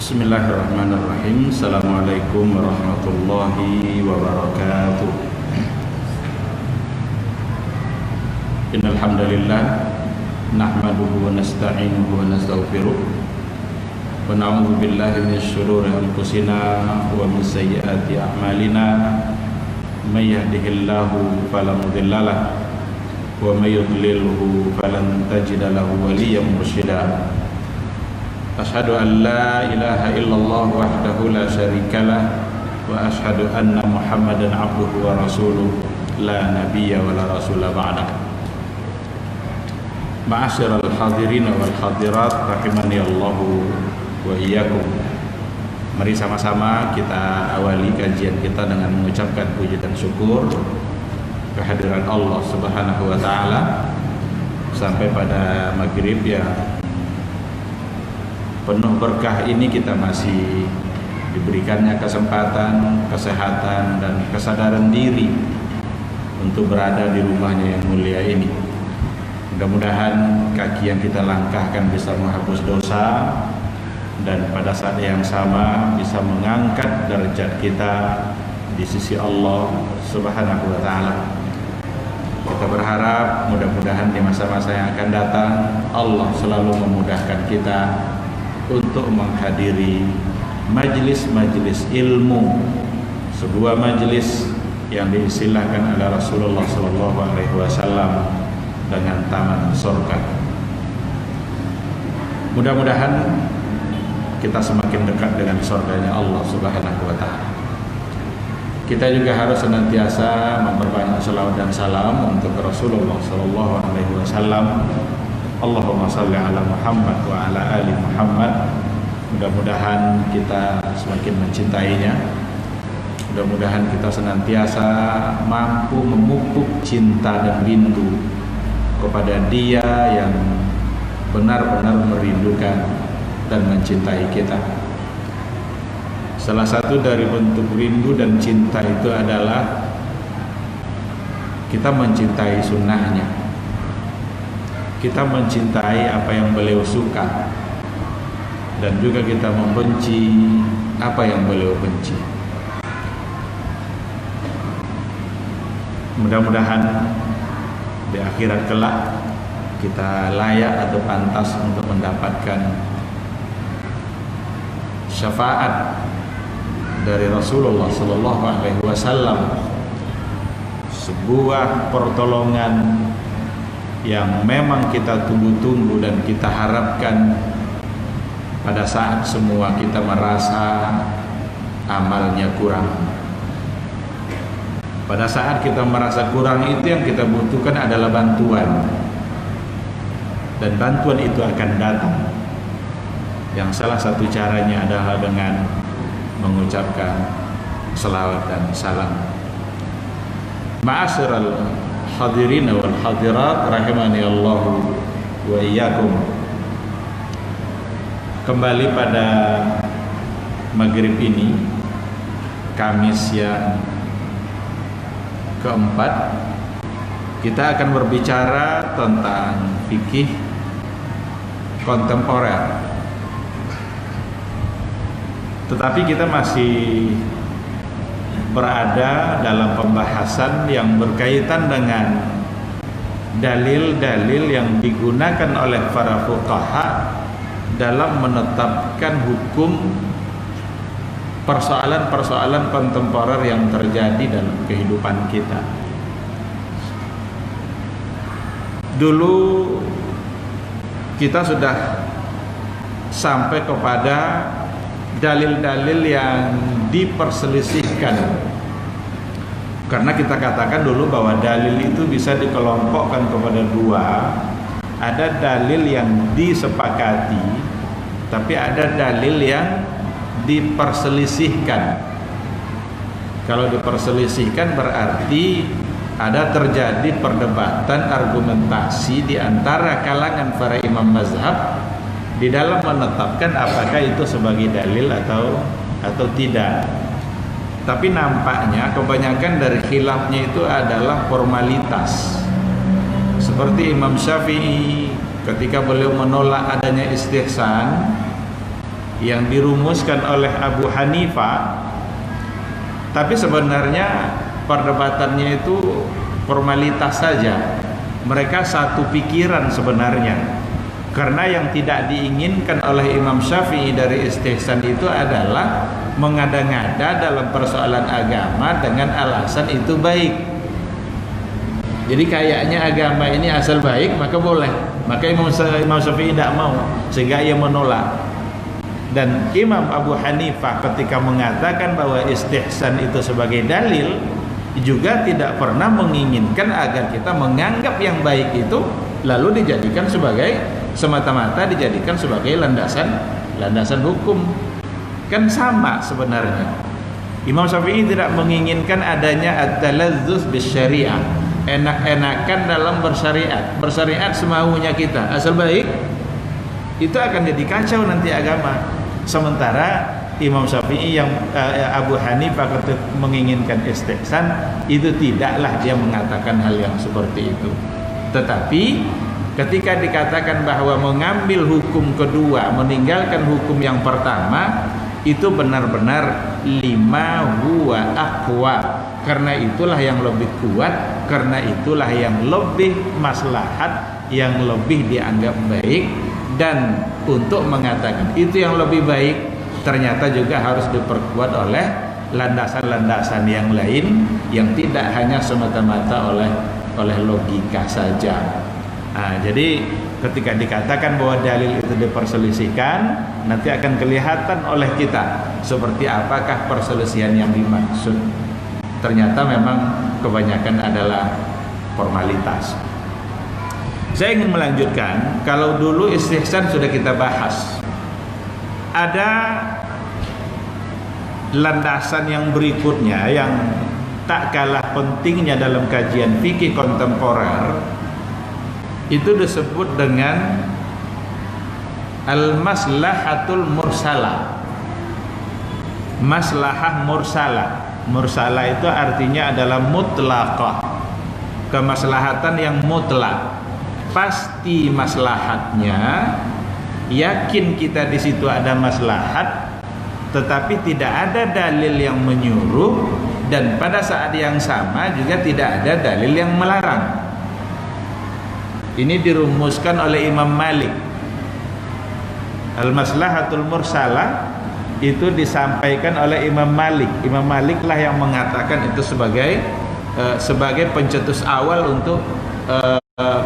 Bismillahirrahmanirrahim. Assalamualaikum warahmatullahi wabarakatuh. Innal hamdalillah nahmaduhu wa nasta'inuhu wa nastaghfiruh wa na'udzu billahi minasy syururi anfusina wa min sayyiati a'malina. May yahdihillahu fala mudilla lahu wa may yudlilhu falan tajida lahu waliyyan mursyida. Asyhadu an la ilaha illallah wahdahu la syarika lah wa asyhadu anna Muhammadan abduhu wa rasuluh la nabiyya wa la rasula ba'dah. Ma'asyiral hadirin wal hadirat rahimani Allahu wa iyyakum. Mari sama-sama kita awali kajian kita dengan mengucapkan puji dan syukur kehadiran Allah Subhanahu wa taala sampai pada maghrib ya. Penuh berkah ini kita masih diberikannya kesempatan, kesehatan, dan kesadaran diri untuk berada di rumahnya yang mulia ini. Mudah-mudahan kaki yang kita langkahkan bisa menghapus dosa dan pada saat yang sama bisa mengangkat derajat kita di sisi Allah Subhanahu wa taala. Kita berharap mudah-mudahan di masa-masa yang akan datang Allah selalu memudahkan kita untuk menghadiri majlis-majlis ilmu, sebuah majlis yang diistilahkan oleh Rasulullah SAW dengan taman surga. Mudah-mudahan kita semakin dekat dengan surganya Allah Subhanahu wa taala. Kita juga harus senantiasa memperbanyak salawat dan salam untuk Rasulullah SAW. Allahumma salli ala Muhammad wa ala ali Muhammad. Mudah-mudahan kita semakin mencintainya. Mudah-mudahan kita senantiasa mampu memupuk cinta dan rindu kepada Dia yang benar-benar merindukan dan mencintai kita. Salah satu dari bentuk rindu dan cinta itu adalah kita mencintai sunnahnya. Kita mencintai apa yang beliau suka dan juga kita membenci apa yang beliau benci. Mudah-mudahan di akhirat kelak kita layak atau pantas untuk mendapatkan syafaat dari Rasulullah SAW, sebuah pertolongan yang memang kita tunggu-tunggu dan kita harapkan pada saat semua kita merasa amalnya kurang. Pada saat kita merasa kurang itu yang kita butuhkan adalah bantuan. Dan bantuan itu akan datang. Yang salah satu caranya adalah dengan mengucapkan selawat dan salam. Ma'asyiral hadirin wal hadirat rahimani Allahu wa iyyakum. Kembali pada maghrib ini, Kamis yang keempat, kita akan berbicara tentang fikih kontemporer. Tetapi kita masih berada dalam pembahasan yang berkaitan dengan dalil-dalil yang digunakan oleh para fuqaha dalam menetapkan hukum persoalan-persoalan kontemporer yang terjadi dalam kehidupan kita. Dulu kita sudah sampai kepada dalil-dalil yang diperselisihkan, karena kita katakan dulu bahwa dalil itu bisa dikelompokkan kepada dua. Ada dalil yang disepakati, tapi ada dalil yang diperselisihkan. Kalau diperselisihkan berarti ada terjadi perdebatan argumentasi di antara kalangan para imam mazhab di dalam menetapkan apakah itu sebagai dalil atau tidak. Tapi nampaknya kebanyakan dari khilafnya itu adalah formalitas. Seperti Imam Syafi'i ketika beliau menolak adanya istihsan, yang dirumuskan oleh Abu Hanifah, tapi sebenarnya perdebatannya itu formalitas saja. Mereka satu pikiran sebenarnya, karena yang tidak diinginkan oleh Imam Syafi'i dari istihsan itu adalah mengada-ngada dalam persoalan agama dengan alasan itu baik. Jadi kayaknya agama ini asal baik maka boleh, maka Imam Syafi'i tidak mau, sehingga ia menolak. Dan Imam Abu Hanifah ketika mengatakan bahwa istihsan itu sebagai dalil, juga tidak pernah menginginkan agar kita menganggap yang baik itu lalu dijadikan sebagai, semata-mata dijadikan sebagai landasan hukum. Kan sama sebenarnya. Imam Syafi'i tidak menginginkan adanya at-talazzuz bisyariah, enak-enakan dalam bersyariat semaunya kita, asal baik, itu akan jadi kacau nanti agama. Sementara Imam Syafi'i yang Abu Hanifah ketika menginginkan istihsan, itu tidaklah dia mengatakan hal yang seperti itu. Tetapi ketika dikatakan bahwa mengambil hukum kedua, meninggalkan hukum yang pertama, itu benar-benar lima huwa aqwa, karena itulah yang lebih kuat, karena itulah yang lebih maslahat, yang lebih dianggap baik. Dan untuk mengatakan itu yang lebih baik, ternyata juga harus diperkuat oleh landasan-landasan yang lain, yang tidak hanya semata-mata oleh logika saja. Nah, jadi ketika dikatakan bahwa dalil itu diperselisihkan, nanti akan kelihatan oleh kita seperti apakah perselisihan yang dimaksud. Ternyata memang kebanyakan adalah formalitas. Saya ingin melanjutkan. Kalau dulu istihsan sudah kita bahas, ada landasan yang berikutnya yang tak kalah pentingnya dalam kajian fikih kontemporer, itu disebut dengan al-maslahatul mursalah. Maslahah mursalah. Mursalah itu artinya adalah mutlaqah, kemaslahatan yang mutlak. Pasti maslahatnya, yakin kita di situ ada maslahat, tetapi tidak ada dalil yang menyuruh, dan pada saat yang sama juga tidak ada dalil yang melarang. Ini dirumuskan oleh Imam Malik. Al-maslahatul mursalah itu disampaikan oleh Imam Malik. Imam Malik lah yang mengatakan itu sebagai pencetus awal untuk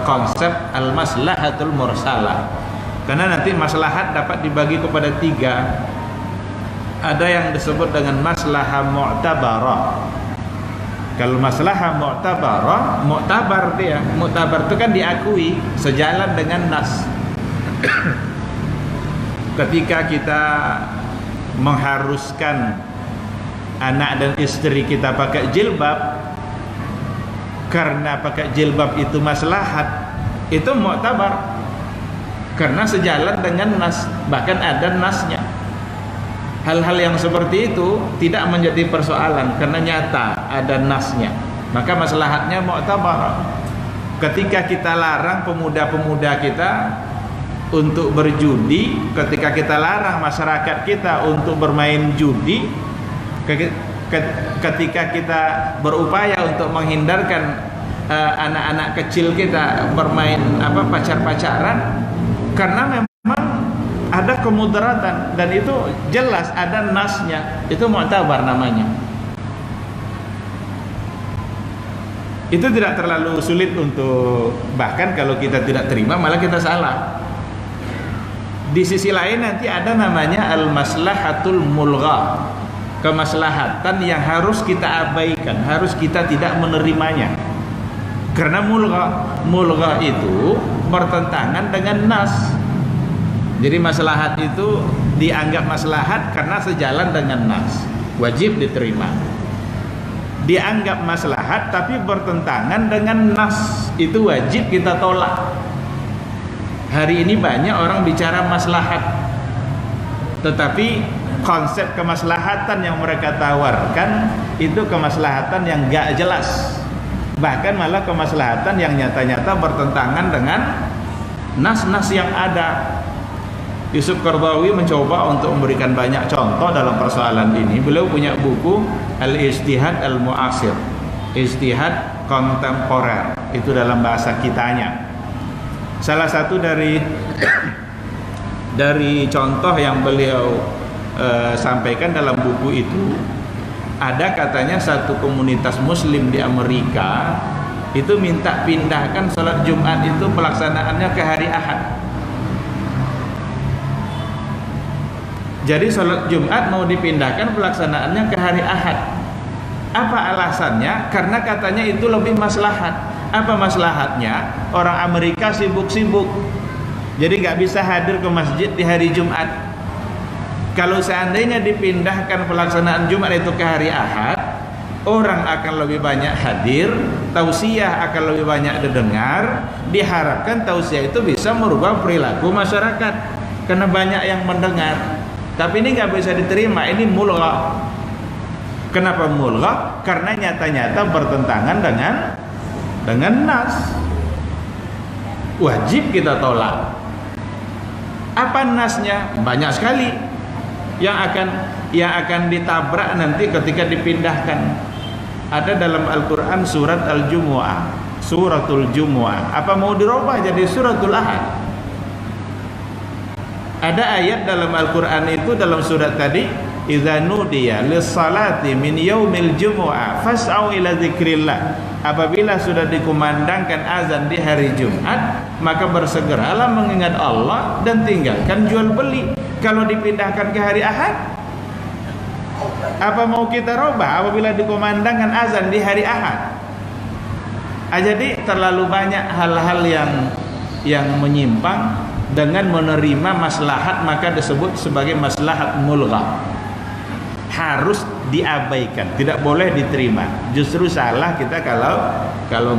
konsep al-maslahatul mursalah. Karena nanti maslahat dapat dibagi kepada tiga. Ada yang disebut dengan maslahah mu'tabarah. Kalau maslahah mu'tabarah, mu'tabar dia. Mu'tabar itu kan diakui, sejalan dengan nas. Ketika kita mengharuskan anak dan istri kita pakai jilbab, karena pakai jilbab itu maslahat, itu mu'tabar, karena sejalan dengan nas, bahkan ada nasnya. Hal-hal yang seperti itu tidak menjadi persoalan karena nyata ada nasnya, maka maslahatnya mu'tabar. Ketika kita larang pemuda-pemuda kita untuk berjudi, ketika kita larang masyarakat kita untuk bermain judi, ketika kita berupaya untuk menghindarkan anak-anak kecil kita bermain pacar-pacaran, karena memang ada kemudaratan dan itu jelas ada nasnya, itu mu'tabar namanya. Itu tidak terlalu sulit untuk, bahkan kalau kita tidak terima malah kita salah. Di sisi lain nanti ada namanya al-maslahatul mulghah, kemaslahatan yang harus kita abaikan, harus kita tidak menerimanya. Karena mulghah itu bertentangan dengan nas. Jadi maslahat itu dianggap maslahat karena sejalan dengan nas, wajib diterima. Dianggap maslahat tapi bertentangan dengan nas, itu wajib kita tolak. Hari ini banyak orang bicara maslahat, tetapi konsep kemaslahatan yang mereka tawarkan itu kemaslahatan yang gak jelas, bahkan malah kemaslahatan yang nyata-nyata bertentangan dengan nas-nas yang ada. Yusuf Qaradawi mencoba untuk memberikan banyak contoh dalam persoalan ini. Beliau punya buku Al-Ijtihad Al-Mu'asir, ijtihad kontemporer, itu dalam bahasa kitanya. Salah satu dari contoh yang beliau sampaikan dalam buku itu, ada katanya satu komunitas muslim di Amerika itu minta pindahkan sholat Jumat itu pelaksanaannya ke hari Ahad. Jadi sholat Jumat mau dipindahkan pelaksanaannya ke hari Ahad. Apa alasannya? Karena katanya itu lebih maslahat. Apa maslahatnya? Orang Amerika sibuk-sibuk, jadi nggak bisa hadir ke masjid di hari Jumat. Kalau seandainya dipindahkan pelaksanaan Jumat itu ke hari Ahad, orang akan lebih banyak hadir, tausiah akan lebih banyak didengar. Diharapkan tausiah itu bisa merubah perilaku masyarakat karena banyak yang mendengar. Tapi ini nggak bisa diterima, ini mulgha. Kenapa mulgha? Karena nyata-nyata bertentangan dengan nas. Wajib kita tolak. Apa nasnya? Banyak sekali yang akan ditabrak nanti ketika dipindahkan. Ada dalam Al-Quran surat Al-Jumu'ah, suratul Jumu'ah. Apa mau dirubah jadi suratul Ahad? Ada ayat dalam Al-Quran itu, dalam surat tadi, idza nudiya lis-salati min yaumil jumu'ah fas'au ila dzikrillah. Apabila sudah dikumandangkan azan di hari Jumat, maka bersegeralah mengingat Allah dan tinggalkan jual beli. Kalau dipindahkan ke hari Ahad, apa mau kita robah apabila dikumandangkan azan di hari Ahad? Jadi terlalu banyak hal-hal yang menyimpang. Dengan menerima maslahat maka disebut sebagai maslahat mulgha. Harus diabaikan, tidak boleh diterima. Justru salah kita kalau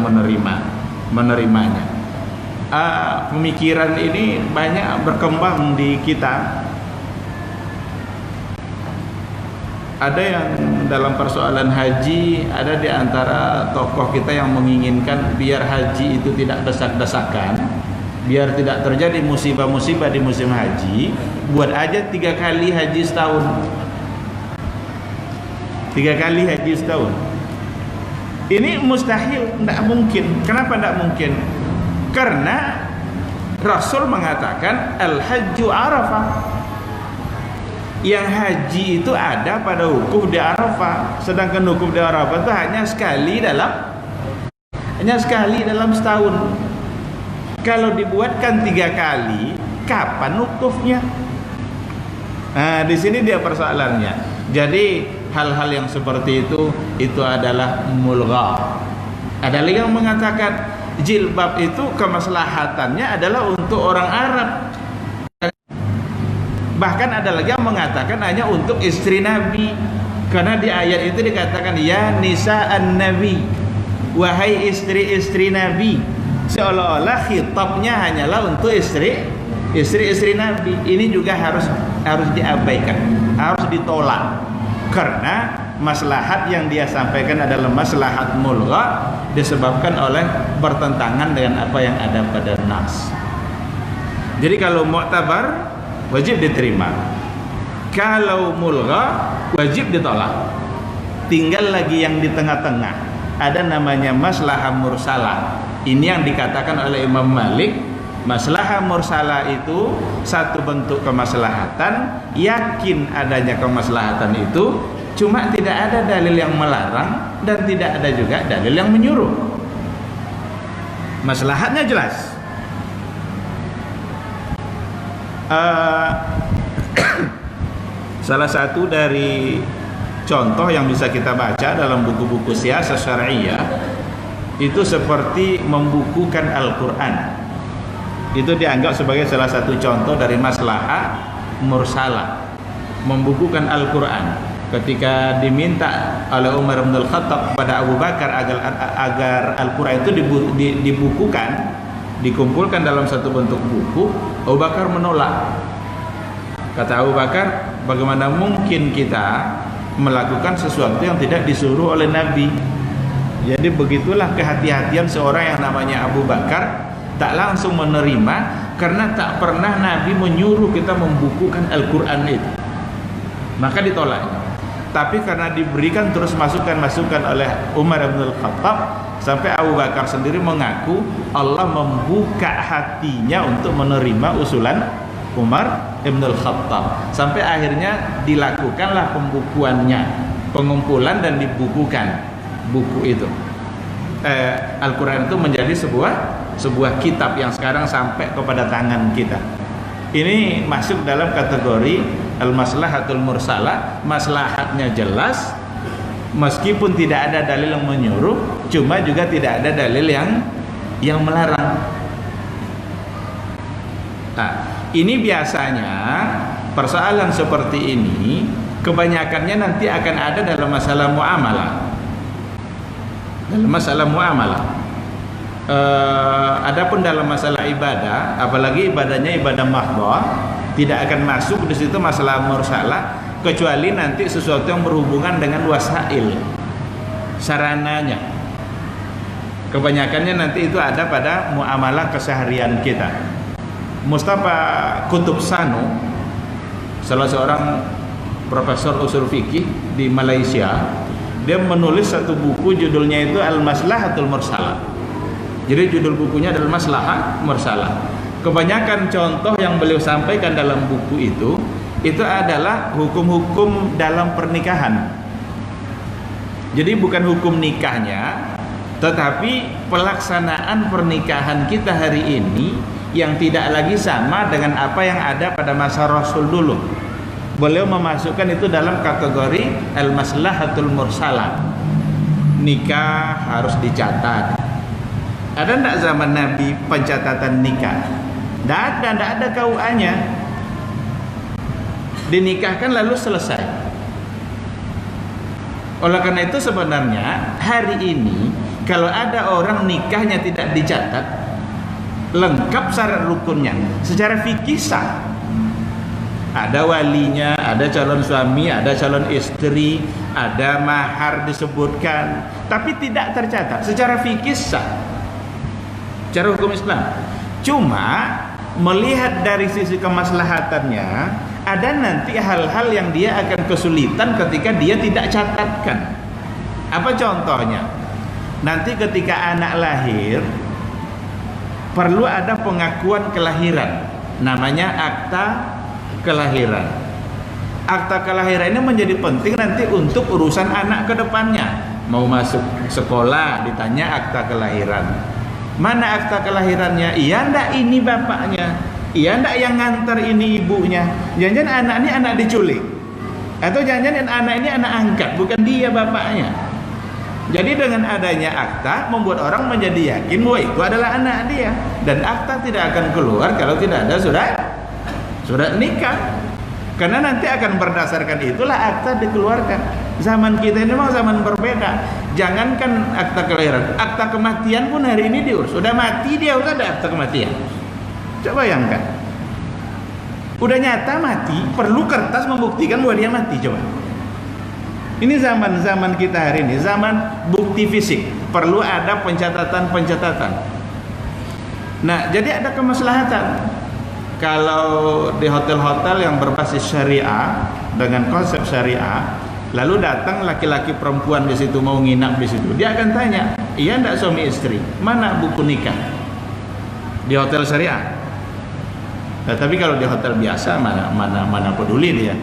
menerimanya. Pemikiran ini banyak berkembang di kita. Ada yang dalam persoalan haji, ada di antara tokoh kita yang menginginkan biar haji itu tidak desak-desakan, biar tidak terjadi musibah-musibah di musim haji, buat aja 3 kali haji setahun. 3 kali haji setahun. Ini mustahil, tidak mungkin. Kenapa tidak mungkin? Karena Rasul mengatakan al-hajju arafah. Yang haji itu ada pada wukuf di Arafah. Sedangkan wukuf di Arafah itu hanya sekali dalam setahun. Kalau dibuatkan 3 kali, kapan wukufnya? Nah, di sini dia persoalannya. Jadi hal-hal yang seperti itu adalah mulgha. Ada lagi yang mengatakan jilbab itu kemaslahatannya adalah untuk orang Arab. Bahkan ada lagi yang mengatakan hanya untuk istri Nabi. Karena di ayat itu dikatakan ya nisa'an Nabi, wahai istri-istri Nabi. Seolah-olah khitabnya hanyalah untuk istri Nabi. Ini juga harus diabaikan, harus ditolak. Karena maslahat yang dia sampaikan adalah maslahat mulgha, disebabkan oleh bertentangan dengan apa yang ada pada nas. Jadi kalau mu'tabar wajib diterima, kalau mulgha wajib ditolak. Tinggal lagi yang di tengah-tengah, ada namanya maslahah mursalah. Ini yang dikatakan oleh Imam Malik, maslahah mursalah itu satu bentuk kemaslahatan, yakin adanya kemaslahatan itu, cuma tidak ada dalil yang melarang dan tidak ada juga dalil yang menyuruh. Maslahatnya jelas. Salah satu dari contoh yang bisa kita baca dalam buku-buku siasah syar'iyah itu seperti membukukan Al-Quran. Itu dianggap sebagai salah satu contoh dari maslahah mursalah, membukukan Al-Quran. Ketika diminta oleh Umar bin Khattab kepada Abu Bakar agar Al-Quran itu dibukukan, dikumpulkan dalam satu bentuk buku, Abu Bakar menolak. Kata Abu Bakar, bagaimana mungkin kita melakukan sesuatu yang tidak disuruh oleh Nabi? Jadi begitulah kehati-hatian seorang yang namanya Abu Bakar, tak langsung menerima karena tak pernah Nabi menyuruh kita membukukan Al-Quran itu, maka ditolak. Tapi karena diberikan terus masukan-masukan oleh Umar bin Khattab, sampai Abu Bakar sendiri mengaku Allah membuka hatinya untuk menerima usulan Umar bin Khattab, sampai akhirnya dilakukanlah pembukuannya, pengumpulan dan dibukukan buku itu. Al-Quran itu menjadi sebuah kitab yang sekarang sampai kepada tangan kita. Ini masuk dalam kategori al-maslahatul mursalah, maslahatnya jelas meskipun tidak ada dalil yang menyuruh, cuma juga tidak ada dalil yang melarang. Nah, ini biasanya persoalan seperti ini kebanyakannya nanti akan ada dalam masalah muamalah. Dalam masalah muamalah. Adapun dalam masalah ibadah, apalagi ibadahnya ibadah mahdhah, tidak akan masuk di situ masalah mursalah, kecuali nanti sesuatu yang berhubungan dengan wasail, sarananya. Kebanyakannya nanti itu ada pada muamalah keseharian kita. Mustafa Kutub Sanu, salah seorang profesor usul fikih di Malaysia, dia menulis satu buku judulnya itu Al-Maslahatul Mursalah. Jadi judul bukunya adalah Maslahah Mursalah. Kebanyakan contoh yang beliau sampaikan dalam buku itu adalah hukum-hukum dalam pernikahan. Jadi bukan hukum nikahnya, tetapi pelaksanaan pernikahan kita hari ini yang tidak lagi sama dengan apa yang ada pada masa Rasul dulu. Beliau memasukkan itu dalam kategori al-maslahatul mursalah. Nikah harus dicatat. Ada enggak zaman Nabi pencatatan nikah? Tidak ada KUA-nya. Dinikahkan lalu selesai. Oleh karena itu sebenarnya hari ini kalau ada orang nikahnya tidak dicatat, lengkap syarat rukunnya, secara fikih sah. Ada walinya, ada calon suami, ada calon istri, ada mahar disebutkan, tapi tidak tercatat, secara fikih sah, secara hukum Islam. Cuma melihat dari sisi kemaslahatannya, ada nanti hal-hal yang dia akan kesulitan ketika dia tidak catatkan. Apa contohnya? Nanti ketika anak lahir perlu ada pengakuan kelahiran, namanya akta kelahiran. Akta kelahiran ini menjadi penting nanti untuk urusan anak ke depannya. Mau masuk sekolah ditanya akta kelahiran. Mana akta kelahirannya? Iya ndak ini bapaknya? Iya ndak yang ngantar ini ibunya? Jangan-jangan anak ini anak diculik, atau jangan-jangan anak ini anak angkat, bukan dia bapaknya. Jadi dengan adanya akta membuat orang menjadi yakin bahwa itu adalah anak dia, dan akta tidak akan keluar kalau tidak ada surat nikah. Karena nanti akan berdasarkan itulah akta dikeluarkan. Zaman kita ini memang zaman berbeda. Jangankan akta kelahiran, akta kematian pun hari ini diurus. Sudah mati dia udah ada akta kematian. Coba bayangkan. Udah nyata mati, perlu kertas membuktikan bahwa dia mati. Coba. Ini zaman kita hari ini, zaman bukti fisik. Perlu ada pencatatan. Nah, jadi ada kemaslahatan. Kalau di hotel-hotel yang berbasis syariah dengan konsep syariah, lalu datang laki-laki perempuan di situ mau nginap di situ, dia akan tanya, iya enggak suami istri, mana buku nikah? Di hotel syariah. Nah, tapi kalau di hotel biasa mana peduli dia.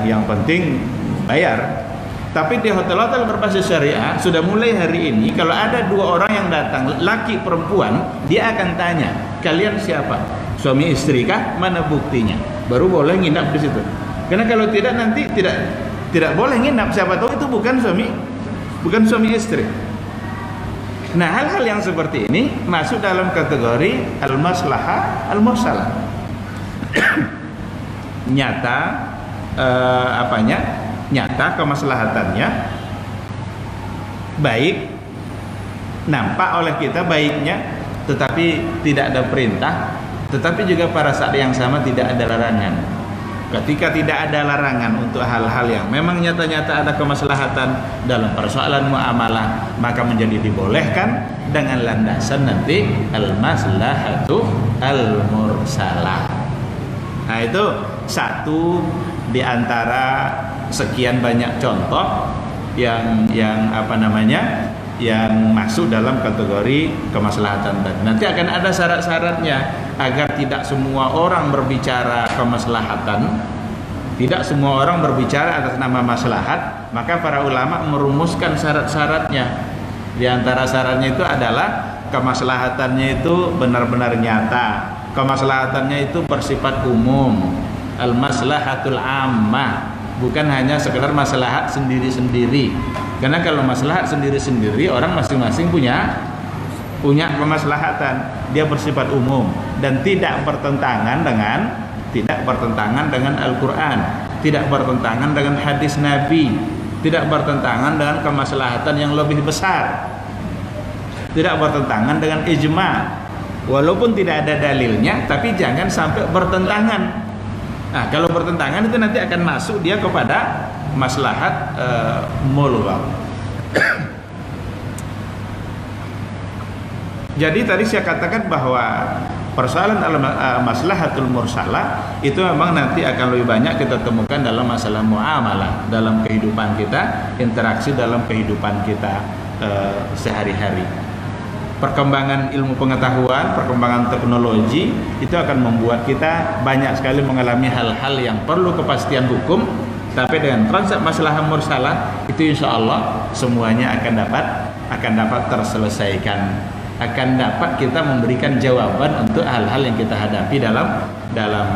Yang penting bayar. Tapi di hotel-hotel berbasis syariah sudah mulai hari ini kalau ada dua orang yang datang, laki perempuan, dia akan tanya, kalian siapa? Suami istri kah? Mana buktinya? Baru boleh nginap di situ. Karena kalau tidak nanti tidak boleh nginap. Siapa tahu itu bukan suami istri. Nah, hal-hal yang seperti ini masuk dalam kategori al-maslahah al-mursalah. Nyata nyata kemaslahatannya baik, nampak oleh kita baiknya, tetapi tidak ada perintah, tetapi juga pada saat yang sama tidak ada larangan. Ketika tidak ada larangan untuk hal-hal yang memang nyata-nyata ada kemaslahatan dalam persoalan muamalah, maka menjadi dibolehkan. dengan landasan nanti al-maslahatu al-mursalah. Nah, itu satu di antara sekian banyak contoh yang yang masuk dalam kategori kemaslahatan tadi. Nanti akan ada syarat-syaratnya agar tidak semua orang berbicara kemaslahatan, tidak semua orang berbicara atas nama maslahat, maka para ulama merumuskan syarat-syaratnya. Di antara syaratnya itu adalah kemaslahatannya itu benar-benar nyata, kemaslahatannya itu bersifat umum, al-maslahatul ammah, bukan hanya sekedar maslahat sendiri-sendiri. Karena kalau maslahat sendiri-sendiri orang masing-masing punya kemaslahatan, dia bersifat umum dan tidak bertentangan dengan Al-Quran, tidak bertentangan dengan hadis Nabi, tidak bertentangan dengan kemaslahatan yang lebih besar, tidak bertentangan dengan ijma. Walaupun tidak ada dalilnya, tapi jangan sampai bertentangan. Nah, kalau bertentangan itu nanti akan masuk dia kepada maslahat mulghah. Jadi tadi saya katakan bahwa persoalan maslahatul mursalah itu memang nanti akan lebih banyak kita temukan dalam masalah muamalah, dalam kehidupan kita, interaksi dalam kehidupan kita sehari-hari. Perkembangan ilmu pengetahuan, perkembangan teknologi itu akan membuat kita banyak sekali mengalami hal-hal yang perlu kepastian hukum, tapi dengan konsep masalah mursalah itu insya Allah semuanya akan dapat terselesaikan, akan dapat kita memberikan jawaban untuk hal-hal yang kita hadapi dalam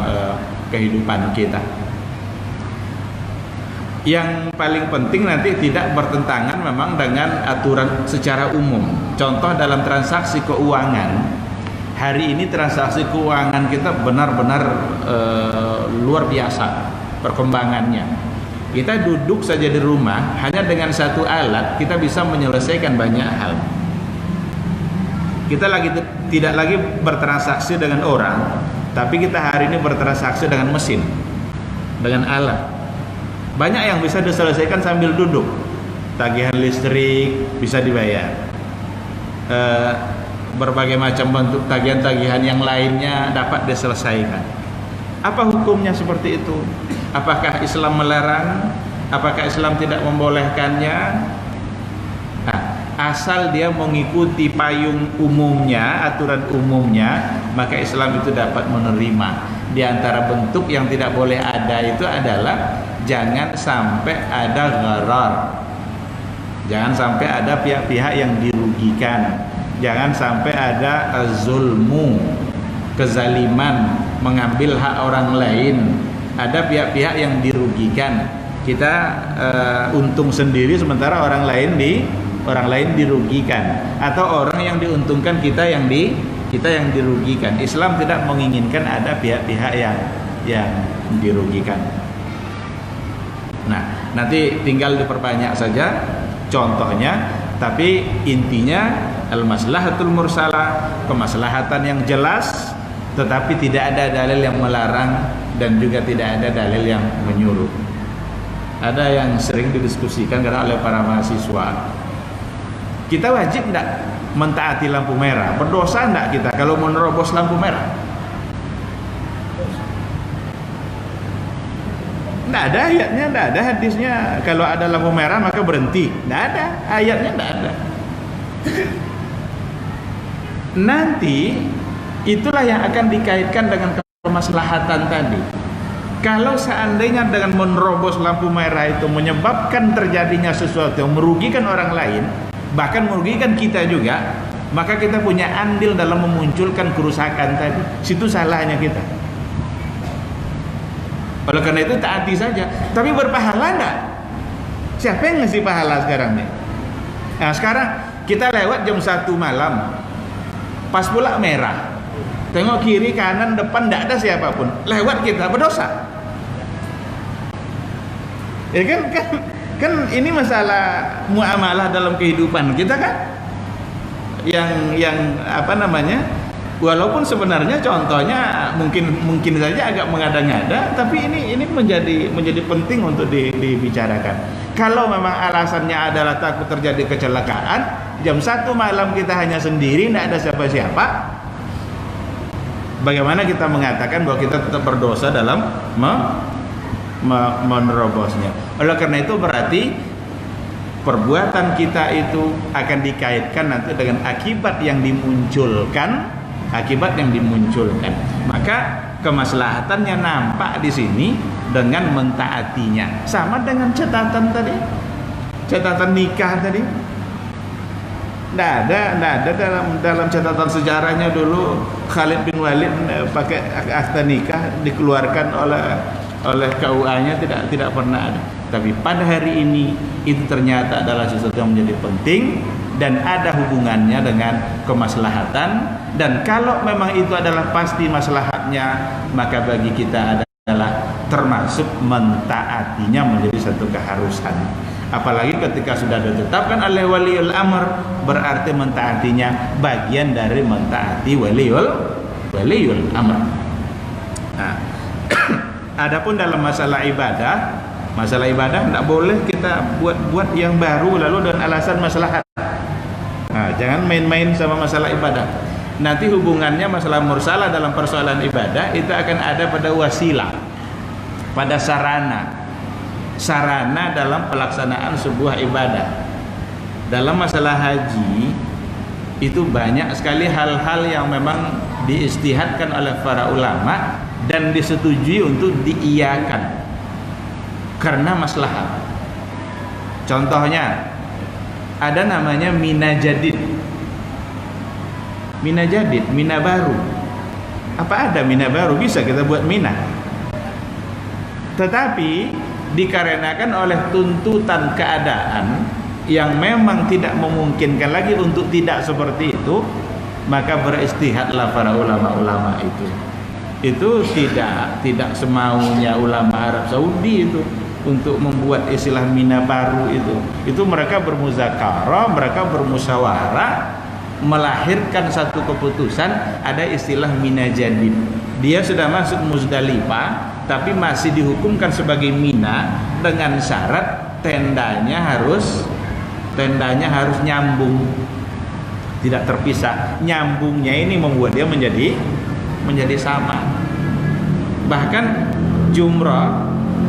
kehidupan kita. Yang paling penting nanti tidak bertentangan memang dengan aturan secara umum. Contoh dalam transaksi keuangan, hari ini transaksi keuangan kita benar-benar luar biasa perkembangannya. Kita duduk saja di rumah, hanya dengan satu alat kita bisa menyelesaikan banyak hal. Kita tidak lagi bertransaksi dengan orang, tapi kita hari ini bertransaksi dengan mesin, dengan alat. Banyak yang bisa diselesaikan sambil duduk. Tagihan listrik bisa dibayar, berbagai macam bentuk tagihan-tagihan yang lainnya dapat diselesaikan. Apa hukumnya seperti itu? Apakah Islam melarang? Apakah Islam tidak membolehkannya? Nah, asal dia mengikuti payung umumnya, aturan umumnya, maka Islam itu dapat menerima. Di antara bentuk yang tidak boleh ada itu adalah jangan sampai ada gharar, jangan sampai ada pihak-pihak yang dirugikan, jangan sampai ada zulmu, kezaliman, mengambil hak orang lain, ada pihak-pihak yang dirugikan. Kita untung sendiri sementara orang lain dirugikan, atau orang yang diuntungkan kita yang dirugikan. Islam tidak menginginkan ada pihak-pihak yang dirugikan. Nah, nanti tinggal diperbanyak saja contohnya, tapi intinya al-maslahatul mursalah, kemaslahatan yang jelas tetapi tidak ada dalil yang melarang dan juga tidak ada dalil yang menyuruh. Ada yang sering didiskusikan karena oleh para mahasiswa, kita wajib tidak mentaati lampu merah? Berdosa tidak kita kalau menerobos lampu merah? Tidak ada ayatnya, tidak ada hadisnya. Kalau ada lampu merah maka berhenti. Tidak ada ayatnya, tidak ada. Nanti itulah yang akan dikaitkan dengan kemaslahatan tadi. Kalau seandainya dengan menerobos lampu merah itu menyebabkan terjadinya sesuatu yang merugikan orang lain, bahkan merugikan kita juga, maka kita punya andil dalam memunculkan kerusakan tadi. Situ salahnya kita. Oleh karena itu taati saja, tapi berpahala enggak? Siapa yang ngasih pahala sekarang nih? Nah, sekarang kita lewat jam 1 malam, pas pula merah, tengok kiri kanan depan enggak ada siapapun, lewat kita berdosa. Ya kan ini masalah muamalah dalam kehidupan kita kan, yang apa namanya? Walaupun sebenarnya contohnya mungkin saja agak mengada-ngada, tapi ini menjadi penting untuk dibicarakan. Kalau memang alasannya adalah takut terjadi kecelakaan, jam 1 malam kita hanya sendiri, tidak ada siapa-siapa, bagaimana kita mengatakan bahwa kita tetap berdosa dalam menerobosnya? Oleh karena itu berarti perbuatan kita itu akan dikaitkan nanti dengan akibat yang dimunculkan, Maka kemaslahatannya nampak di sini dengan mentaatinya. Sama dengan catatan tadi, catatan nikah tadi. Tidak ada dalam catatan sejarahnya dulu Khalid bin Walid pakai akta nikah dikeluarkan oleh KUA-nya, tidak pernah ada. Tapi pada hari ini itu ternyata adalah sesuatu yang menjadi penting dan ada hubungannya dengan kemaslahatan, dan kalau memang itu adalah pasti maslahatnya, maka bagi kita adalah termasuk mentaatinya menjadi satu keharusan. Apalagi ketika sudah ditetapkan oleh waliul amr, berarti mentaatinya bagian dari mentaati waliul amr. Nah, adapun dalam masalah ibadah tidak boleh kita buat yang baru lalu dan alasan maslahat. Nah, jangan main-main sama masalah ibadah. Nanti hubungannya masalah mursalah dalam persoalan ibadah itu akan ada pada wasilah, pada sarana dalam pelaksanaan sebuah ibadah. Dalam masalah haji itu banyak sekali hal-hal yang memang diistihadkan oleh para ulama dan disetujui untuk diiyakan karena maslahat. Contohnya ada namanya mina jadid, mina baru. Apa ada mina baru? Bisa kita buat mina. Tetapi dikarenakan oleh tuntutan keadaan yang memang tidak memungkinkan lagi untuk tidak seperti itu, maka beristihadlah para ulama-ulama itu. Itu tidak semaunya ulama Arab Saudi itu untuk membuat istilah mina baru itu mereka bermuzakarah, mereka bermusyawarah, melahirkan satu keputusan. Ada istilah mina jadid. Dia sudah masuk Muzdalifah tapi masih dihukumkan sebagai mina dengan syarat tendanya harus nyambung, tidak terpisah. Nyambungnya ini membuat dia menjadi sama. Bahkan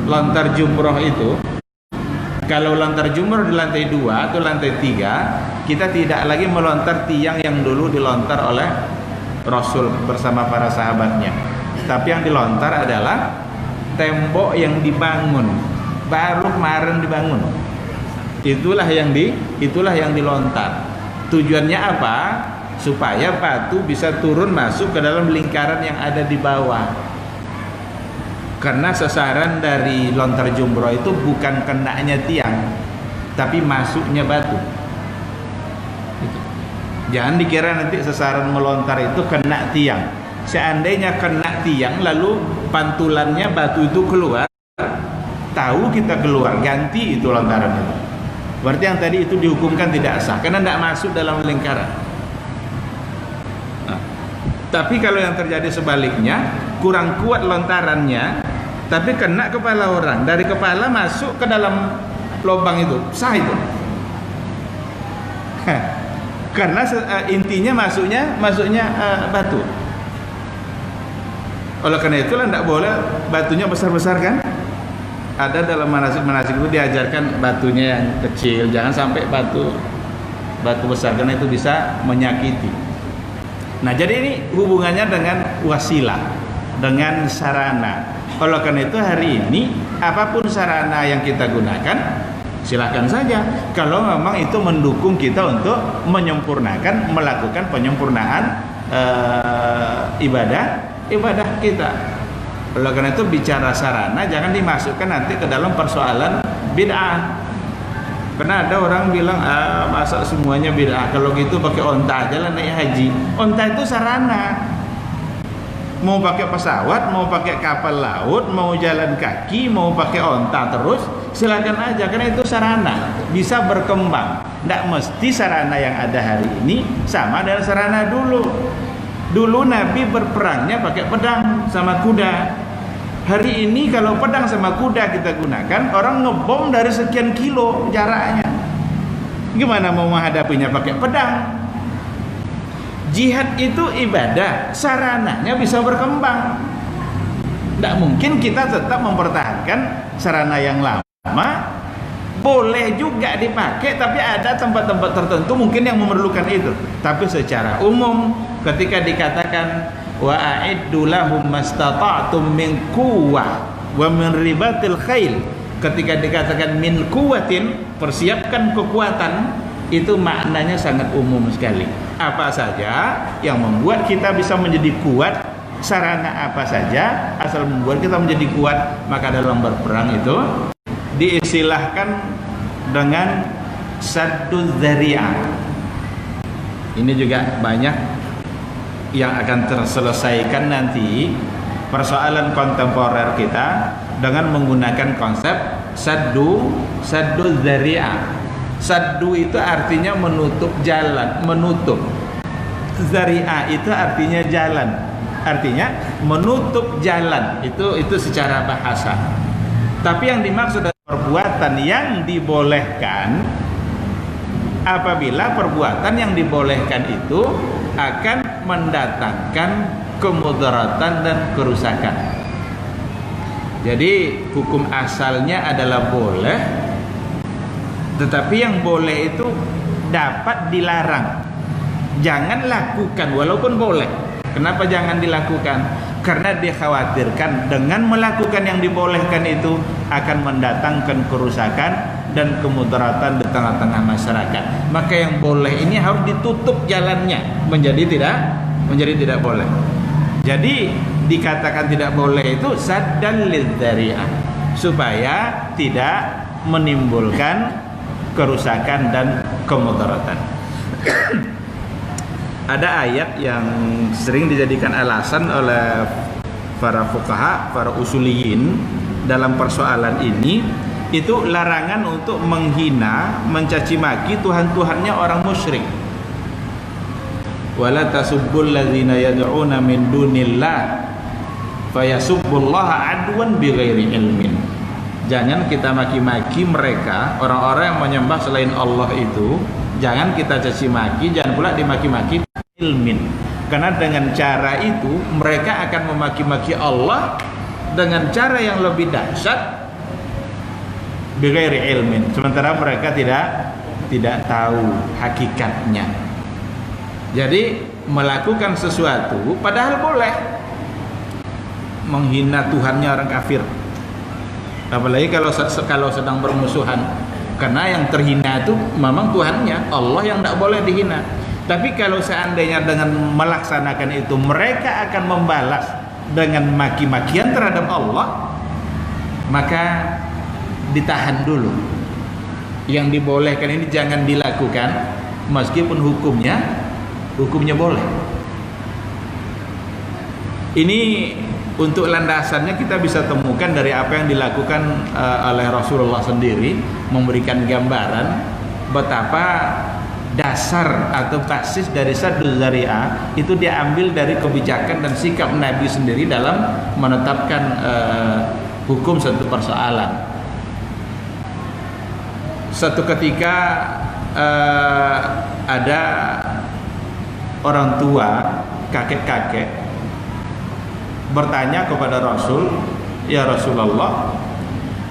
lontar jumroh itu, kalau lontar jumroh di lantai 2 atau lantai 3, kita tidak lagi melontar tiang yang dulu dilontar oleh Rasul bersama para sahabatnya, tapi yang dilontar adalah tembok yang dibangun, baru kemarin dibangun. Itulah yang dilontar. Tujuannya apa? Supaya batu bisa turun masuk ke dalam lingkaran yang ada di bawah. Karena sasaran dari lontar jumroh itu bukan kenanya tiang, tapi masuknya batu. Gitu. Jangan dikira nanti sasaran melontar itu kena tiang. Seandainya kena tiang lalu pantulannya batu itu keluar, tahu kita keluar, ganti itu lontaran itu. Berarti yang tadi itu dihukumkan tidak sah karena tidak masuk dalam lingkaran. Nah, tapi kalau yang terjadi sebaliknya, kurang kuat lontarannya, tapi kena kepala orang, dari kepala masuk ke dalam lubang itu, sah itu. Karena intinya masuknya batu. Oleh karena itulah tidak boleh batunya besar-besar kan? Ada dalam manasik itu diajarkan batunya yang kecil, jangan sampai batu besar karena itu bisa menyakiti. Nah, jadi ini hubungannya dengan wasilah, dengan sarana. Oleh karena itu hari ini apapun sarana yang kita gunakan, silakan saja. Kalau memang itu mendukung kita untuk melakukan penyempurnaan ibadah kita. Oleh karena itu bicara sarana jangan dimasukkan nanti ke dalam persoalan bid'ah. Karena ada orang bilang masa semuanya bid'ah, kalau gitu pakai onta aja lah naik haji. Onta itu sarana. Mau pakai pesawat, mau pakai kapal laut, mau jalan kaki, mau pakai onta terus, silakan aja karena itu sarana, bisa berkembang. Tidak mesti sarana yang ada hari ini sama dengan sarana dulu. Dulu Nabi berperangnya pakai pedang sama kuda. Hari ini kalau pedang sama kuda kita gunakan, orang ngebom dari sekian kilo jaraknya. Gimana mau menghadapinya pakai pedang? Jihad itu ibadah, sarananya bisa berkembang. Tidak mungkin kita tetap mempertahankan sarana yang lama. Boleh juga dipakai, tapi ada tempat-tempat tertentu mungkin yang memerlukan itu. Tapi secara umum ketika dikatakan wa a'iddu lahum mastata'tum min quwwah wa min ribatil khail, ketika dikatakan min quwwatin, persiapkan kekuatan, itu maknanya sangat umum sekali. Apa saja yang membuat kita bisa menjadi kuat, sarana apa saja asal membuat kita menjadi kuat, maka dalam berperang itu diistilahkan dengan sadduz dzari'ah. Ini juga banyak yang akan terselesaikan nanti persoalan kontemporer kita dengan menggunakan konsep sadduz dzari'ah. Saddu itu artinya menutup jalan, menutup. Dzari'ah itu artinya jalan. Artinya menutup jalan. Itu secara bahasa. Tapi yang dimaksud adalah perbuatan yang dibolehkan apabila perbuatan yang dibolehkan itu akan mendatangkan kemudaratan dan kerusakan. Jadi hukum asalnya adalah boleh, tetapi yang boleh itu dapat dilarang. Jangan lakukan walaupun boleh. Kenapa jangan dilakukan? Karena dikhawatirkan dengan melakukan yang dibolehkan itu akan mendatangkan kerusakan dan kemudaratan di tengah-tengah masyarakat. Maka yang boleh ini harus ditutup jalannya menjadi tidak boleh. Jadi dikatakan tidak boleh itu saddan lidzari'ah, supaya tidak menimbulkan kerusakan dan kemudaratan. Ada ayat yang sering dijadikan alasan oleh para fuqaha, para usuliyin dalam persoalan ini, itu larangan untuk menghina, mencaci maki Tuhan-Tuhannya orang musyrik. Wala tasubbul ladzina yad'una min dunillah fayasubbullaha adwan bighairi ilmin. Jangan kita maki-maki mereka, orang-orang yang menyembah selain Allah itu. Jangan kita caci maki, jangan pula dimaki-maki ilmin. Karena dengan cara itu mereka akan memaki-maki Allah dengan cara yang lebih dahsyat, bighairi ilmin. Sementara mereka tidak tahu hakikatnya. Jadi melakukan sesuatu padahal boleh. Menghina Tuhannya orang kafir. Apalagi kalau sedang bermusuhan. Karena yang terhina itu memang Tuhannya, Allah yang tidak boleh dihina. Tapi kalau seandainya dengan melaksanakan itu mereka akan membalas dengan maki-makian terhadap Allah, maka ditahan dulu. Yang dibolehkan ini jangan dilakukan, meskipun hukumnya boleh. Ini untuk landasannya kita bisa temukan dari apa yang dilakukan oleh Rasulullah sendiri, memberikan gambaran betapa dasar atau basis dari sadduz dzari'ah itu diambil dari kebijakan dan sikap Nabi sendiri dalam menetapkan hukum satu persoalan. Satu ketika ada orang tua, kakek-kakek bertanya kepada Rasul, "Ya Rasulullah,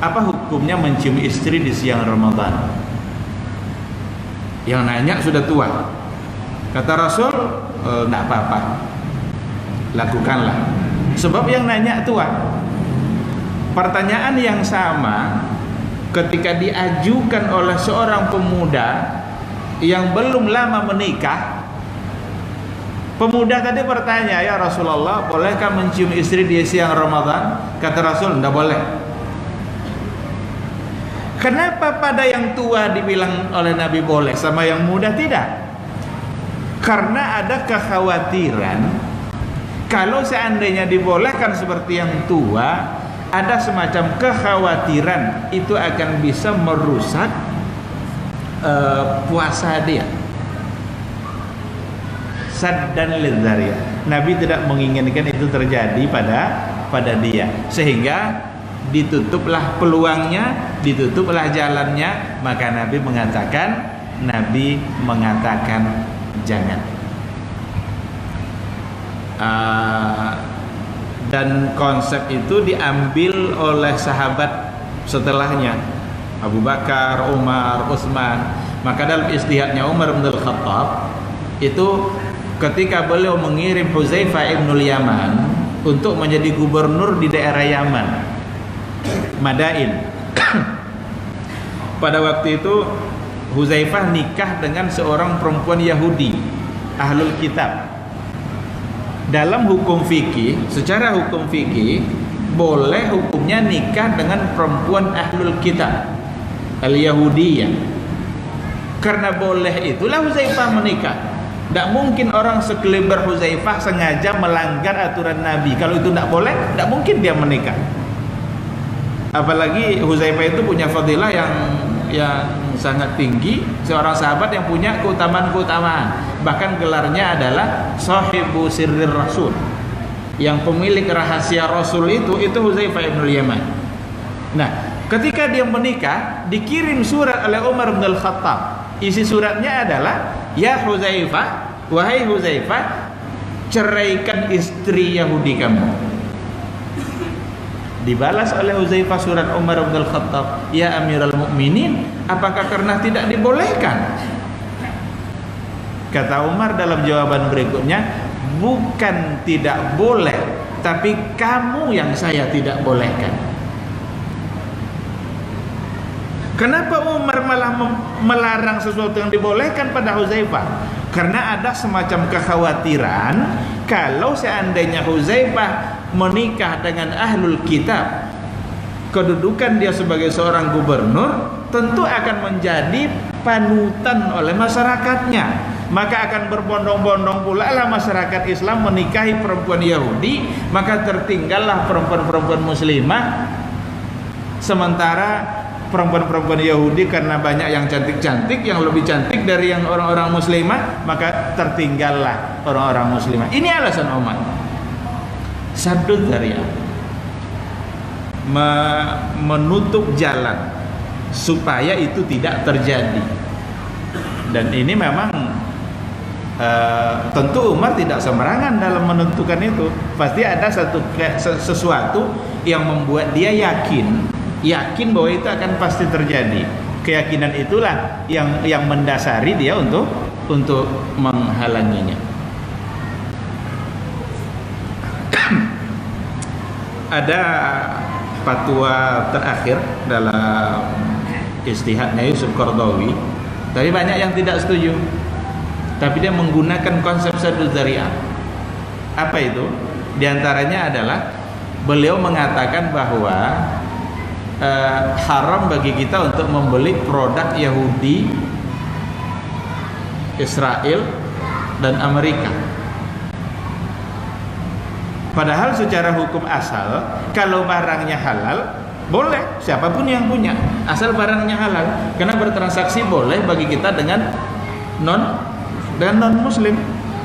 apa hukumnya mencium istri di siang Ramadan?" Yang nanya sudah tua. Kata Rasul, "Enggak apa-apa. Lakukanlah." Sebab yang nanya tua. Pertanyaan yang sama ketika diajukan oleh seorang pemuda yang belum lama menikah. Pemuda tadi bertanya, "Ya Rasulullah, bolehkah mencium istri di siang Ramadan?" Kata Rasul, "Tidak boleh." Kenapa pada yang tua dibilang oleh Nabi boleh, sama yang muda tidak? Karena ada kekhawatiran kalau seandainya dibolehkan seperti yang tua, ada semacam kekhawatiran itu akan bisa merusak puasa dia. Saddan lidzari'ah. Nabi tidak menginginkan itu terjadi pada pada dia, sehingga ditutuplah peluangnya, ditutuplah jalannya. Maka Nabi mengatakan jangan. Dan konsep itu diambil oleh sahabat setelahnya, Abu Bakar, Umar, Utsman. Maka dalam ijtihadnya Umar bin Khattab itu ketika beliau mengirim Hudzaifah ibnul Yaman untuk menjadi gubernur di daerah Yaman, Madain. Pada waktu itu Hudzaifah nikah dengan seorang perempuan Yahudi, ahlul kitab. Dalam hukum fikih, secara hukum fikih boleh hukumnya nikah dengan perempuan ahlul kitab, al-Yahudiyah. Karena boleh itulah Hudzaifah menikah. Tidak mungkin orang sekeliber Hudzaifah sengaja melanggar aturan Nabi. Kalau itu tidak boleh, tidak mungkin dia menikah. Apalagi Hudzaifah itu punya fadilah yang sangat tinggi, seorang sahabat yang punya keutamaan-keutamaan. Bahkan gelarnya adalah sahibu sirrir rasul, yang pemilik rahasia Rasul itu Hudzaifah ibnul Yaman. Nah, ketika dia menikah, dikirim surat oleh Umar bin Khattab. Isi suratnya adalah, ya Hudzaifah, wahai Hudzaifah, ceraikan istri Yahudi kamu. Dibalas oleh Hudzaifah surat Umar bin Khattab, ya Amirul Mukminin, apakah karena tidak dibolehkan? Kata Umar dalam jawaban berikutnya, bukan tidak boleh, tapi kamu yang saya tidak bolehkan. Kenapa Umar malah melarang sesuatu yang dibolehkan pada Hudzaifah? Karena ada semacam kekhawatiran kalau seandainya Hudzaifah menikah dengan ahlul kitab, kedudukan dia sebagai seorang gubernur tentu akan menjadi panutan oleh masyarakatnya. Maka akan berbondong-bondong pula lah masyarakat Islam menikahi perempuan Yahudi, maka tertinggallah perempuan-perempuan muslimah. Sementara perempuan-perempuan Yahudi karena banyak yang cantik-cantik, yang lebih cantik dari yang orang-orang muslimah, maka tertinggallah orang-orang muslimah. Ini alasan Umar. Saddud dzari'ah, menutup jalan supaya itu tidak terjadi. Dan ini memang tentu Umar tidak sembarangan dalam menentukan itu. Pasti ada sesuatu yang membuat dia yakin bahwa itu akan pasti terjadi. Keyakinan itulah yang mendasari dia untuk menghalanginya. Ada fatwa terakhir dalam ijtihadnya Yusuf Qaradawi. Tapi banyak yang tidak setuju. Tapi dia menggunakan konsep saddud dzari'ah. Apa itu? Di antaranya adalah beliau mengatakan bahwa haram bagi kita untuk membeli produk Yahudi, Israel, dan Amerika. Padahal secara hukum asal, kalau barangnya halal, boleh siapapun yang punya, asal barangnya halal. Karena bertransaksi boleh bagi kita dengan non muslim.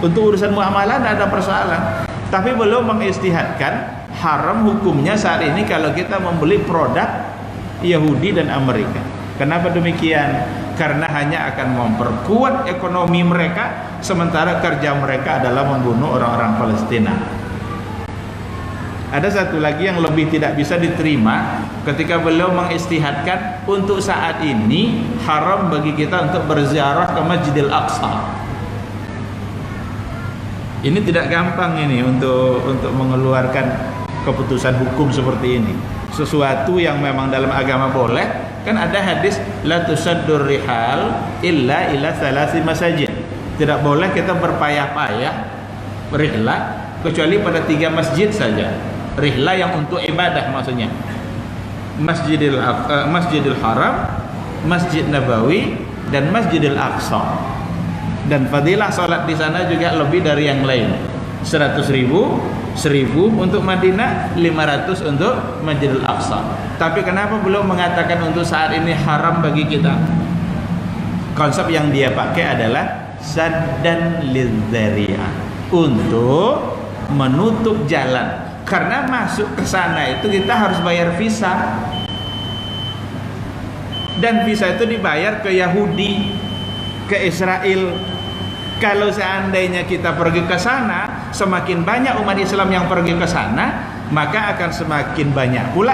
Untuk urusan muamalah tidak ada persoalan. Tapi belum mengistihadkan haram hukumnya saat ini kalau kita membeli produk Yahudi dan Amerika. Kenapa demikian? Karena hanya akan memperkuat ekonomi mereka, sementara kerja mereka adalah membunuh orang-orang Palestina. Ada satu lagi yang lebih tidak bisa diterima ketika beliau mengistihadkan untuk saat ini haram bagi kita untuk berziarah ke Masjidil Aqsa. Ini tidak gampang ini untuk mengeluarkan keputusan hukum seperti ini. Sesuatu yang memang dalam agama boleh, kan ada hadis la tusaddur rihal illa ila tsalasi masajid. Tidak boleh kita berpayah-payah rihlah kecuali pada 3 masjid saja. Rihlah yang untuk ibadah maksudnya. Masjidil Haram, Masjid Nabawi, dan Masjidil Aqsa. Dan fadilah salat di sana juga lebih dari yang lain. 100.000 untuk Madinah, 500 untuk Masjidil Aqsa. Tapi kenapa belum mengatakan untuk saat ini haram bagi kita? Konsep yang dia pakai adalah saddan lidzari'ah, untuk menutup jalan. Karena masuk ke sana itu kita harus bayar visa. Dan visa itu dibayar ke Yahudi, ke Israel. Kalau seandainya kita pergi ke sana, semakin banyak umat Islam yang pergi ke sana, maka akan semakin banyak pula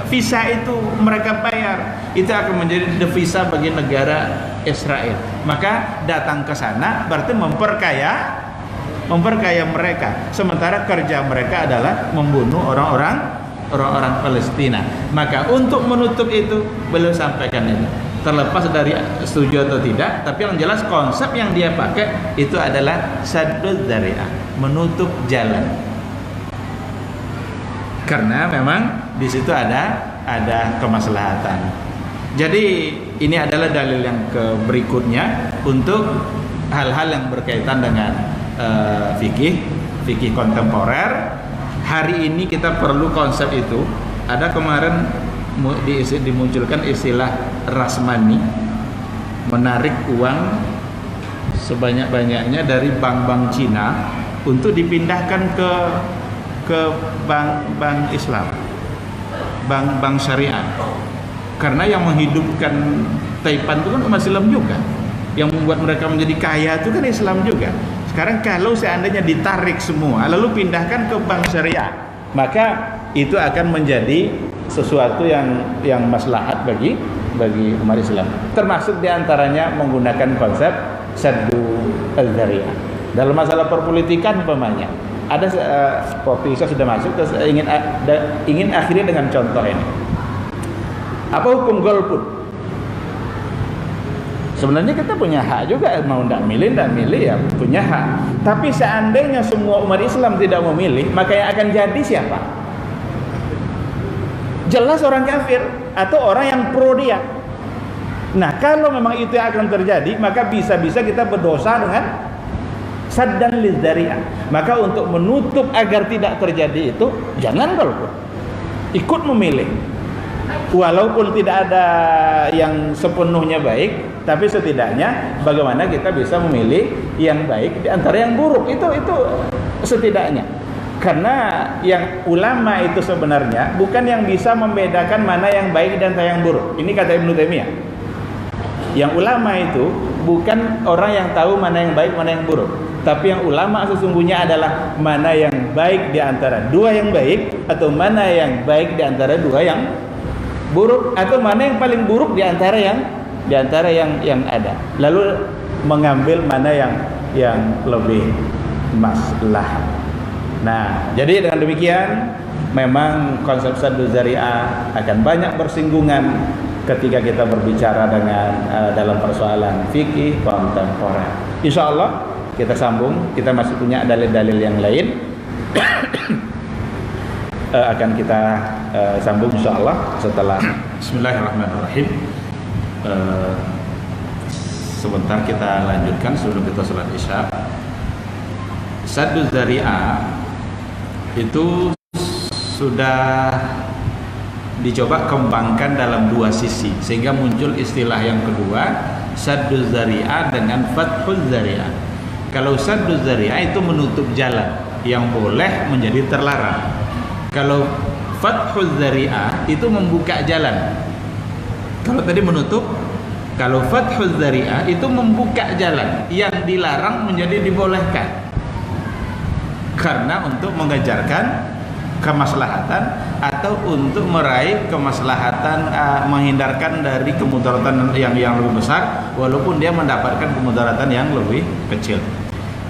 visa itu mereka bayar. Itu akan menjadi devisa bagi negara Israel. Maka datang ke sana berarti memperkaya mereka. Sementara kerja mereka adalah membunuh orang-orang Palestina. Maka untuk menutup itu beliau sampaikan itu. Terlepas dari setuju atau tidak, tapi yang jelas konsep yang dia pakai itu adalah saddud dzari'ah, menutup jalan. Karena memang di situ ada kemaslahatan. Jadi ini adalah dalil yang berikutnya untuk hal-hal yang berkaitan dengan fikih kontemporer. Hari ini kita perlu konsep itu. Ada kemarin dimunculkan istilah rasmani, menarik uang sebanyak-banyaknya dari bank-bank Cina untuk dipindahkan ke bank Islam, bank syariah. Karena yang menghidupkan Taipan itu kan umat Islam juga, yang membuat mereka menjadi kaya itu kan Islam juga. Sekarang kalau seandainya ditarik semua lalu pindahkan ke bank syariah, maka itu akan menjadi sesuatu yang maslahat bagi umat Islam. Termasuk diantaranya menggunakan konsep saddu al-dzari'ah. Dalam masalah perpolitikan umpamanya, ada waktu Isa sudah masuk, terus ingin akhiri dengan contoh ini. Apa hukum golput? Sebenarnya kita punya hak juga, mau tidak milih ya punya hak. Tapi seandainya semua umat Islam tidak memilih, maka yang akan jadi siapa? Jelas orang kafir atau orang yang pro dia. Nah, kalau memang itu yang akan terjadi, maka bisa-bisa kita berdosa dengan saddan lidzari'ah. Maka untuk menutup agar tidak terjadi itu, jangan golput, ikut memilih. Walaupun tidak ada yang sepenuhnya baik, tapi setidaknya bagaimana kita bisa memilih yang baik di antara yang buruk. Itu setidaknya. Karena yang ulama itu sebenarnya bukan yang bisa membedakan mana yang baik dan yang buruk. Ini kata Ibnu Taimiyah. Yang ulama itu bukan orang yang tahu mana yang baik, mana yang buruk. Tapi yang ulama sesungguhnya adalah mana yang baik di antara dua yang baik, atau mana yang baik di antara dua yang buruk, atau mana yang paling buruk di antara yang ada. Lalu mengambil mana yang lebih maslahat. Nah, jadi dengan demikian memang konsep saddu dzari'ah akan banyak bersinggungan ketika kita berbicara dengan dalam persoalan fikih kontemporer. Insya Allah kita sambung, kita masih punya dalil-dalil yang lain akan kita sambung insya Allah setelah Bismillahirrahmanirrahim. Sebentar kita lanjutkan sebelum kita sholat isya. Saddu dzari'ah itu sudah dicoba kembangkan dalam dua sisi, sehingga muncul istilah yang kedua, saddu dzari'ah dengan fathul dzari'ah. Kalau saddu dzari'ah itu menutup jalan yang boleh menjadi terlarang. Kalau fathul dzari'ah itu membuka jalan. Kalau tadi menutup, kalau fathul dzari'ah itu membuka jalan yang dilarang menjadi dibolehkan. Karena untuk mengejarkan kemaslahatan atau untuk meraih kemaslahatan, menghindarkan dari kemudaratan yang lebih besar, walaupun dia mendapatkan kemudaratan yang lebih kecil.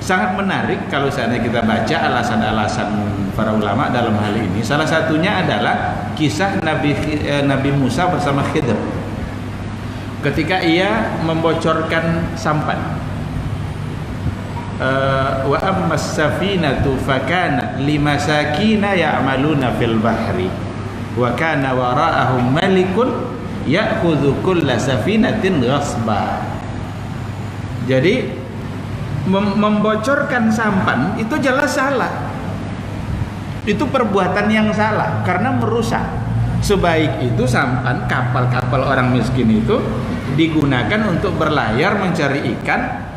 Sangat menarik kalau seandainya kita baca alasan-alasan para ulama dalam hal ini. Salah satunya adalah kisah Nabi Musa bersama Khidir ketika ia membocorkan sampan. Wa ammas safinatu fakanat limasakina ya'maluna fil bahri wa kana wara'ahum malikun ya'khudhu kulla safinatin ghasba. Jadi membocorkan sampan itu jelas salah. Itu perbuatan yang salah karena merusak. Sebaik itu sampan, kapal-kapal orang miskin itu digunakan untuk berlayar mencari ikan.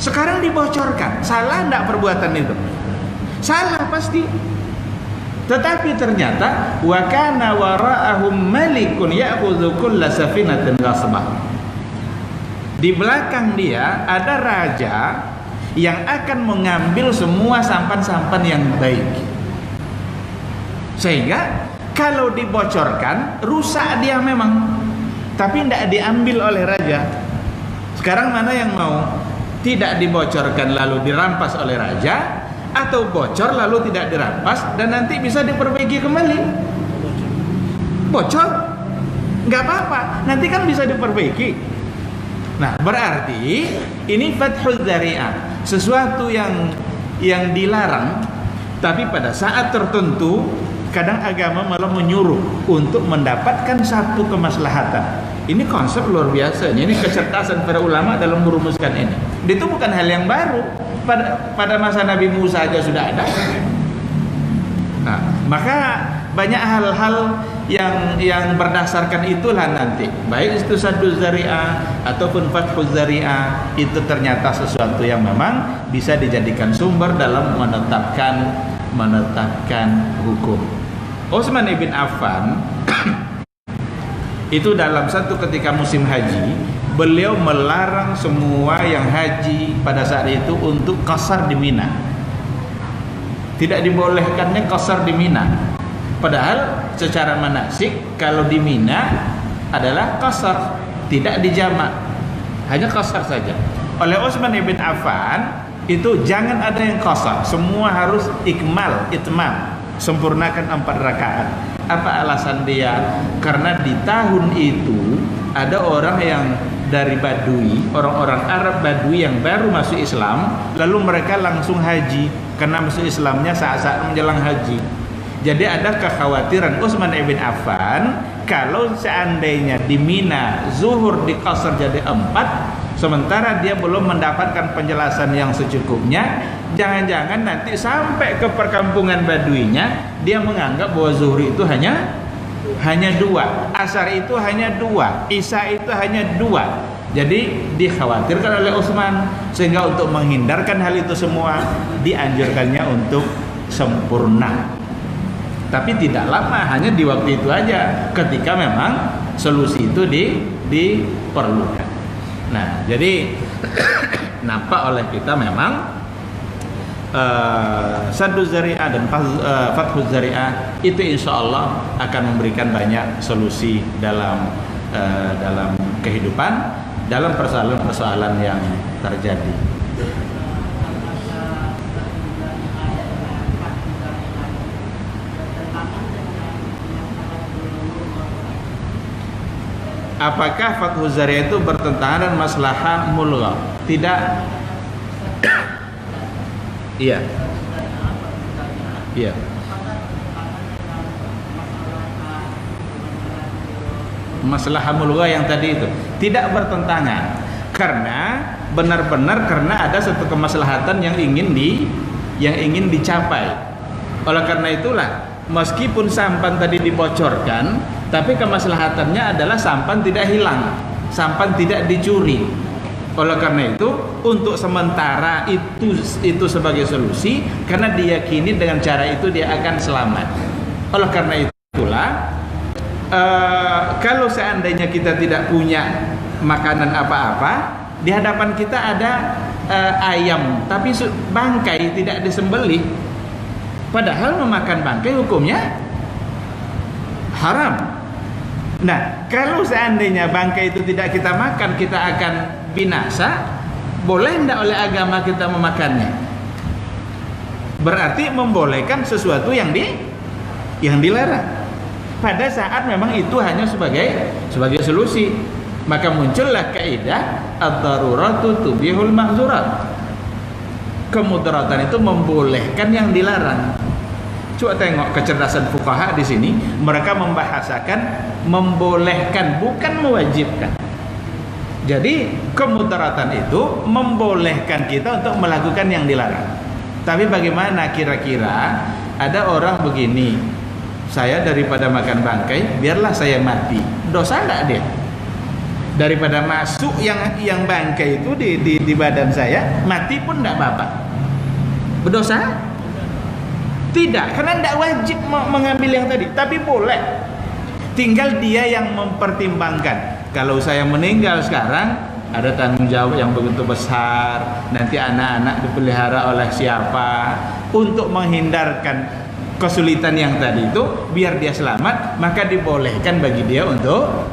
Sekarang dibocorkan, salah enggak perbuatan itu? Salah pasti. Tetapi ternyata wa kana wara'ahum malikun ya'khudhu kulla safinatin ghasbah. Di belakang dia ada raja yang akan mengambil semua sampan-sampan yang baik. Sehingga kalau dibocorkan rusak dia memang, tapi tidak diambil oleh raja. Sekarang mana yang mau? Tidak dibocorkan lalu dirampas oleh raja, atau bocor lalu tidak dirampas dan nanti bisa diperbaiki kembali. Bocor nggak apa-apa, nanti kan bisa diperbaiki. Nah, berarti ini fathul dzari'ah, sesuatu yang dilarang, tapi pada saat tertentu kadang agama malah menyuruh untuk mendapatkan satu kemaslahatan. Ini konsep luar biasa. Ini kecerdasan para ulama dalam merumuskan ini. Itu bukan hal yang baru. Pada masa Nabi Musa aja sudah ada. Nah, maka banyak hal-hal yang berdasarkan itulah nanti, baik itu sadduz dzari'ah ataupun fathuz dzari'ah, itu ternyata sesuatu yang memang bisa dijadikan sumber dalam menetapkan hukum. Utsman ibn Affan itu dalam satu ketika musim haji, beliau melarang semua yang haji pada saat itu untuk qasar di Mina. Tidak dibolehkannya qasar di Mina. Padahal secara manasik kalau di Mina adalah qasar, tidak dijamak, hanya qasar saja. Oleh Utsman ibn Affan itu jangan ada yang qasar, semua harus itmam, sempurnakan 4 rakaat. Apa alasan dia? Karena di tahun itu ada orang yang dari Badui, orang-orang Arab Badui yang baru masuk Islam, lalu mereka langsung haji karena masuk Islamnya saat-saat menjelang haji. Jadi ada kekhawatiran Utsman ibn Affan kalau seandainya di Mina zuhur diqasar jadi 4, sementara dia belum mendapatkan penjelasan yang secukupnya, jangan-jangan nanti sampai ke perkampungan Baduinya dia menganggap bahwa zuhur itu hanya 2, asar itu hanya 2, isya itu hanya 2. Jadi dikhawatirkan oleh Utsman, sehingga untuk menghindarkan hal itu semua dianjurkannya untuk sempurna. Tapi tidak lama, hanya di waktu itu aja ketika memang solusi itu diperlukan. Nah, jadi nampak oleh kita memang sadduz dzari'ah dan fathuz dzari'ah itu insya Allah akan memberikan banyak solusi dalam kehidupan, dalam persoalan-persoalan yang terjadi. Apakah fathuz dzari'ah itu bertentangan dengan maslahah mulghah? Tidak. Iya. Iya. Maslahah mulghah yang tadi itu tidak bertentangan, karena benar-benar karena ada satu kemaslahatan yang ingin dicapai. Oleh karena itulah meskipun sampan tadi dibocorkan, tapi kemaslahatannya adalah sampan tidak hilang, sampan tidak dicuri. Oleh karena itu, untuk sementara itu sebagai solusi, karena diyakini dengan cara itu dia akan selamat. Oleh karena itulah, kalau seandainya kita tidak punya makanan apa-apa, di hadapan kita ada ayam, tapi bangkai tidak disembelih. Padahal memakan bangkai hukumnya haram. Nah, kalau seandainya bangkai itu tidak kita makan, kita akan binasa. Boleh tidak oleh agama kita memakannya? Berarti membolehkan sesuatu yang dilarang. Pada saat memang itu hanya sebagai solusi, maka muncullah kaidah ad-daruratu tubihul mahzurat. Kemudaratan itu membolehkan yang dilarang. Coba tengok kecerdasan fuqaha di sini, mereka membahasakan membolehkan, bukan mewajibkan. Jadi kemudaratan itu membolehkan kita untuk melakukan yang dilarang. Tapi bagaimana kira-kira ada orang begini, saya daripada makan bangkai, biarlah saya mati. Dosa enggak dia? Daripada masuk yang bangkai itu di badan saya, mati pun enggak apa-apa. Berdosa? Tidak, karena tidak wajib mengambil yang tadi, tapi boleh. Tinggal dia yang mempertimbangkan. Kalau saya meninggal sekarang, ada tanggung jawab yang begitu besar. Nanti anak-anak dipelihara oleh siapa? Untuk menghindarkan kesulitan yang tadi itu, biar dia selamat, maka dibolehkan bagi dia untuk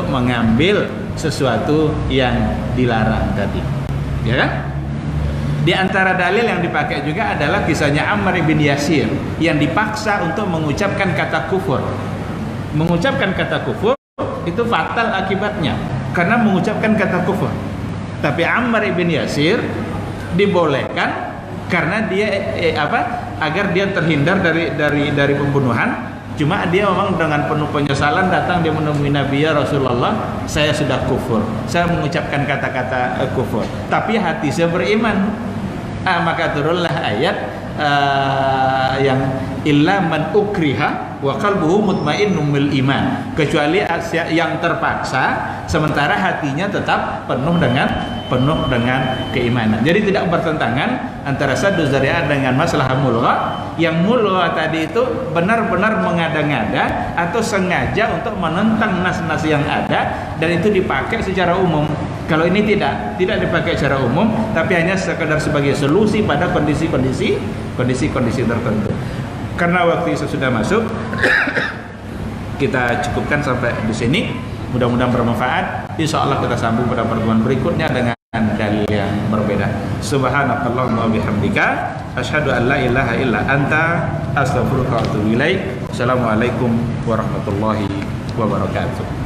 mengambil sesuatu yang dilarang tadi. Ya kan? Di antara dalil yang dipakai juga adalah kisahnya Ammar bin Yasir yang dipaksa untuk mengucapkan kata kufur. Mengucapkan kata kufur itu fatal akibatnya karena mengucapkan kata kufur. Tapi Ammar bin Yasir dibolehkan karena dia agar dia terhindar dari pembunuhan. Cuma dia memang dengan penuh penyesalan datang, dia menemui Nabi, ya Rasulullah, saya sudah kufur, saya mengucapkan kata-kata kufur, tapi hati saya beriman. Maka turunlah ayat yang illa man ukriha wa qalbuhu mutmainnun bil iman, kecuali yang terpaksa sementara hatinya tetap penuh dengan keimanan. Jadi tidak bertentangan antara saddu zari'ah dengan masalah mulgha. Yang mulgha tadi itu benar-benar mengada-ngada atau sengaja untuk menentang nas-nas yang ada, dan itu dipakai secara umum. Kalau ini tidak dipakai secara umum, tapi hanya sekedar sebagai solusi pada kondisi-kondisi tertentu. Karena waktu itu sudah masuk, kita cukupkan sampai di sini. Mudah-mudahan bermanfaat. Insya Allah kita sambung pada pertemuan berikutnya dengan dalil yang berbeda. Subhanakallahumma wa bihamdika, asyhadu an la ilaha illa anta, astaghfiruka wa atubu ilaik. Assalamualaikum warahmatullahi wabarakatuh.